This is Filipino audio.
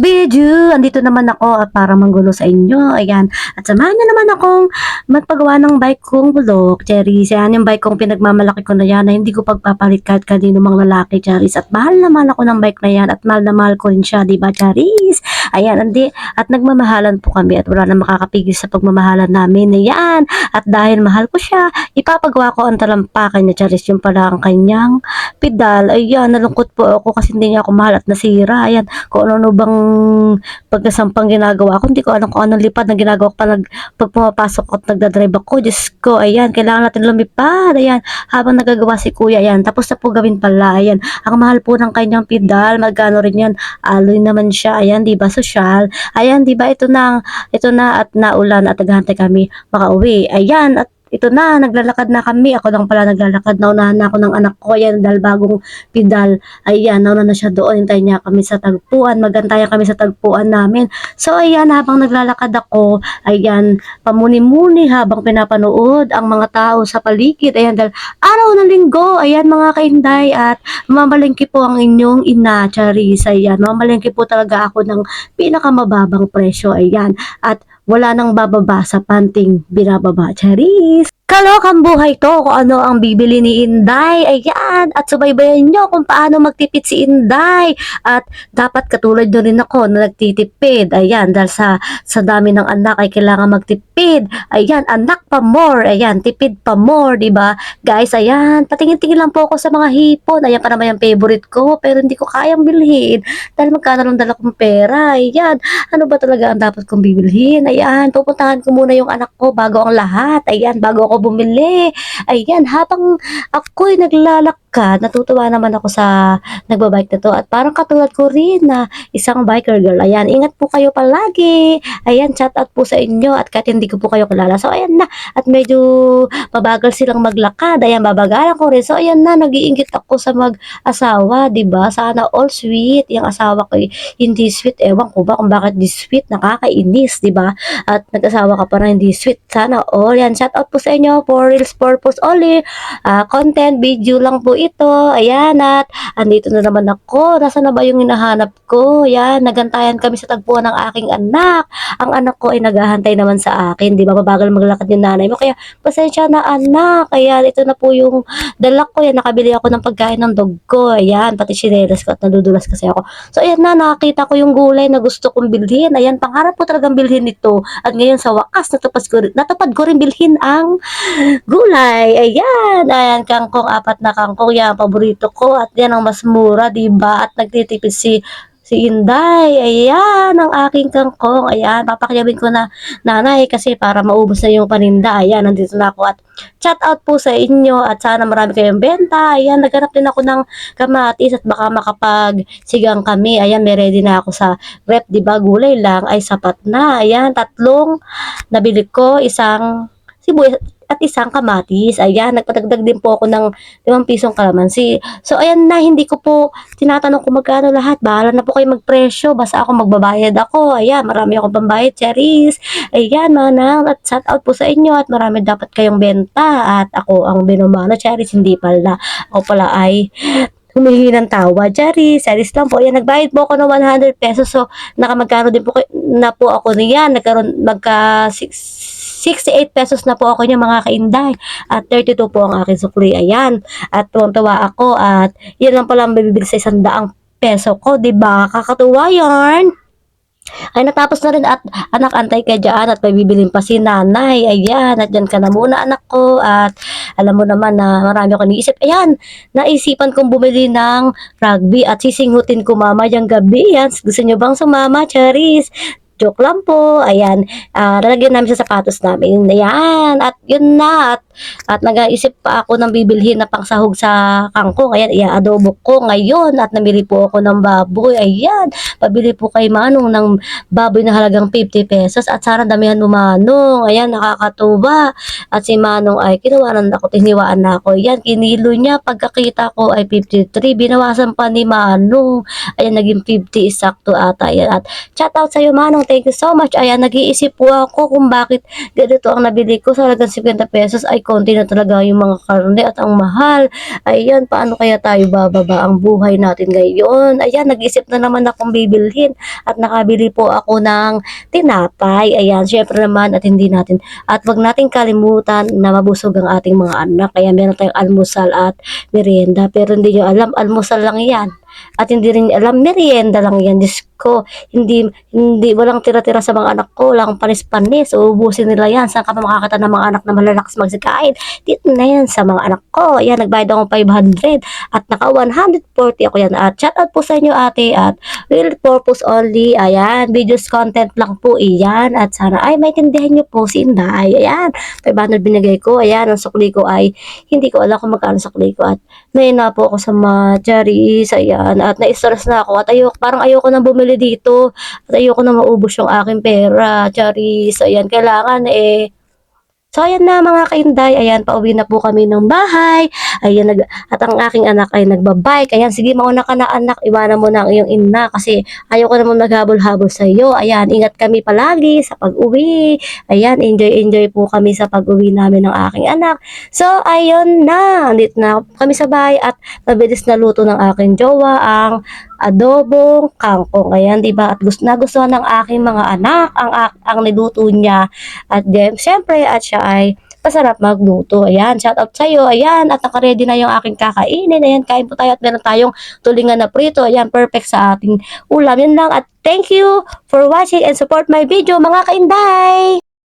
video, andito naman ako at para manggulo sa inyo. Ayan. At samahan niyo naman akong magpagawa ng bike kong bulok, Cherries. Yan yung bike kong pinagmamalaki ko na yan na hindi ko pagpapalit kahit kanino mang lalaki, Cherries. At mahal na mahal ako ng bike na yan at mahal na mahal ko rin siya, diba, Cherries? Ayan, at nagmamahalan po kami at wala na makakapigil sa pagmamahalan namin. Ayan. At dahil mahal ko siya, ipapagawa ko ang talampakan niya, Cherries. Yung pala ang kanyang pedal. Ayan, nalungkot po ako kasi hindi niya ako mahal at nasira. Ayan, kung ano bang pagkasampang ginagawa ko, hindi ko alam kung anong lipad na ginagawa ko pag pumapasok at nagdadrive ako. Diyos ko, ayan, kailangan natin lumipad, ayan, habang nagagawa si kuya, ayan, tapos na po gawin pala, ayan, ang mahal po ng kanyang pedal, magkano rin yan, aloy naman siya, ayan, diba, social, ayan, diba, ito na at naulan at naghahantay kami makauwi, ayan, at ito na, naglalakad na kami. Ako lang pala naglalakad. Naunahan na ako ng anak ko. Ayan, dahil bagong pedal. Ayan, nauna na siya doon. Hintayin niya kami sa tagpuan. Magantayan kami sa tagpuan namin. So, ayan, habang naglalakad ako, ayan, pamuni-muni habang pinapanood ang mga tao sa paligid. Ayan, dahil araw ng linggo. Ayan, mga kainday. At mamalengke po ang inyong ina, Charis. Ayan, mamalengke po talaga ako ng pinakamababang presyo. Ayan, at wala nang bababa sa panting binababa, Charis. Kalokang buhay to kung ano ang bibili ni Inday. Ayan. At subaybayan nyo kung paano magtipid si Inday. At dapat katulad nyo rin ako na nagtitipid. Ayan. Dahil sa dami ng anak ay kailangan magtipid. Ayan. Anak pa more. Ayan. Tipid pa more. Diba? Guys, ayan. Patingin-tingin lang po ako sa mga hipon. Ayan pa naman yung favorite ko. Pero hindi ko kayang bilhin. Dahil magkano lang dala kong pera. Ayan. Ano ba talaga ang dapat kong bibilhin? Ayan. Pupuntahan ko muna yung anak ko bago ang lahat. Ayan. Bago ako bumili. Ayan, habang ako'y naglalakad, natutuwa naman ako sa nagbabike na to at parang katulad ko rin na isang biker girl. Ayan, ingat po kayo palagi. Ayan, shout out po sa inyo at kahit hindi ko po kayo kilala. So, ayan na. At medyo mabagal silang maglakad. Ayan, babagalan ko rin. So, ayan na. Nag-iingit ako sa mag-asawa, diba? Sana all sweet. Yung asawa ko hindi sweet. Ewan ko ba kung bakit di sweet. Nakakainis, diba? At nag-asawa ka pa na hindi sweet. Sana all. Yan, shout out po sa inyo for reels purpose only. Content, video lang po ito. Ayan, at andito na naman ako. Nasa na ba yung hinahanap ko? Ayan, nagantayan kami sa tagpuan ng aking anak. Ang anak ko ay naghahantay naman sa akin. Di ba, mabagal maglakad yung nanay mo. Kaya, pasensya na anak. Ayan, ito na po yung dalak ko. Yan, nakabili ako ng pagkain ng dog ko. Ayan, pati sinelas ko at nadudulas kasi ako. So, ayan na, nakakita ko yung gulay na gusto kong bilhin. Ayan, pangarap ko talagang bilhin ito. At ngayon sa wakas, natupad ko rin bilhin ang gulay. Ayan, ayan, kangkong, 4 na kangkong. Yan, paborito ko. At yan ang mas mura, diba? At nagtitipid si Inday. Ayan, ang aking kangkong. Ayan, papakyawin ko na nanay kasi para maubos na yung paninda. Ayan, nandito na ako at chat out po sa inyo at sana marami kayong benta. Ayan, naghanap din ako ng kamatis at baka makapagsigang kami. Ayan, may ready na ako sa rep, diba? Gulay lang ay sapat na. Ayan, 3 nabili ko, isang sibuyas at isang kamatis. Ayan, nagpadagdag din po ako ng 5 pisong kalamansi. So, ayan na, hindi ko po tinatanong kung magkano lahat. Bahala na po kayo magpresyo. Basta ako magbabayad ako. Ayan, marami akong pambayad, Cherries. Ayan, manang, at shout out po sa inyo at marami dapat kayong benta. At ako ang binumano, Cherries, hindi pala. Ako pala ay humihingi ng tawa. Cherries lang po. Ayan, nagbayad po ako ng 100 pesos. So, nakamagkano din po na po ako niyan. Nagkaroon, 68 pesos na po ako niya mga kainday. At 32 po ang aking sukli. Ayan. At tuwang-tuwa ako. At yan lang pala ang bibigay sa 100 peso ko. Diba? Kakatuwa yarn. Ay, natapos na rin at anak, antay ka dyan at may bibilin pa si nanay. Ayan, at dyan ka na muna anak ko. At alam mo naman na marami ako niisip. Ayan, naisipan kong bumili ng rugby at sisingutin ko mamayang gabi. Yan, gusto nyo bang sumama, Charis? Joke lang po. Ayan, lalagyan namin sa sapatos namin. Ayan, at yun na. At nag-iisip pa ako ng bibilhin na pangsahog sa kangkong. Ayan, i-adobo ko ngayon. At namili po ako ng baboy. Ayan, pabili po kay Manong ng baboy na halagang 50 pesos. At sana damihan mo, Manong. Ayan, nakakatuwa. At si Manong ay kinuwanan ako, tiniwaan na ako. Ayan, kinilo niya. Pagkakita ko ay 53. Binawasan pa ni Manong. Ayan, naging 50 sakto ata. Ayan, at shout out sa'yo, Manong. thank you so much. Ayan, nag-iisip po ako kung bakit ganito ang nabili ko sa halagang 50 pesos ay konti na talaga yung mga karne at ang mahal. Ayan, paano kaya tayo bababa ang buhay natin ngayon? Ayan, nag-isip na naman akong bibilhin at nakabili po ako ng tinapay. Ayan, syempre naman at hindi natin at wag nating kalimutan na mabusog ang ating mga anak. Kaya meron tayong almusal at merienda. Pero hindi nyo alam, almusal lang yan. At hindi rin alam, merienda lang yan. Diyos ko, walang tira-tira sa mga anak ko, walang panis-panis. Uubusin nila yan. Saan ka pa makakita ng mga anak na malalakas magsikain? Dito na yan sa mga anak ko. Ayan, nagbayad ako ng 500 at naka 140 ako yan. At shout out po sa inyo ate at real purpose only. Ayan, videos content lang po iyan. At sana ay maintindihan nyo po si Inday. Ayan, 500 binigay ko. Ayan, ang sukli ko ay hindi ko alam kung magkano sukli ko. At may na po ako sa mga cherries. Ayan, at na-stress na ako. At parang ayoko na bumili dito. At ayoko na maubos yung aking pera. Cherries. Ayan, kailangan so, ayan na mga kainday. Ayan, pauwi na po kami ng bahay. Ayan, at ang aking anak ay nagbabike. Ayan, sige mauna ka na anak. Iwanan mo na ang iyong ina kasi ayaw ko naman maghabol-habol sa iyo. Ayan, ingat kami palagi sa pag-uwi. Ayan, enjoy po kami sa pag-uwi namin ng aking anak. So, ayun na. Andito na kami sa bahay at mabilis na luto ng aking jowa ang adobong kangkong. Ayan, diba? At nagustuhan ng aking mga anak ang niluto niya. At syempre, at siya ay masarap magluto. Ayan, shout out sa'yo. Ayan, at naka-ready na yung aking kakainin. Ayan, kain po tayo at meron tayong tulingan na prito. Ayan, perfect sa ating ulam. Yun lang at thank you for watching and support my video mga kainday!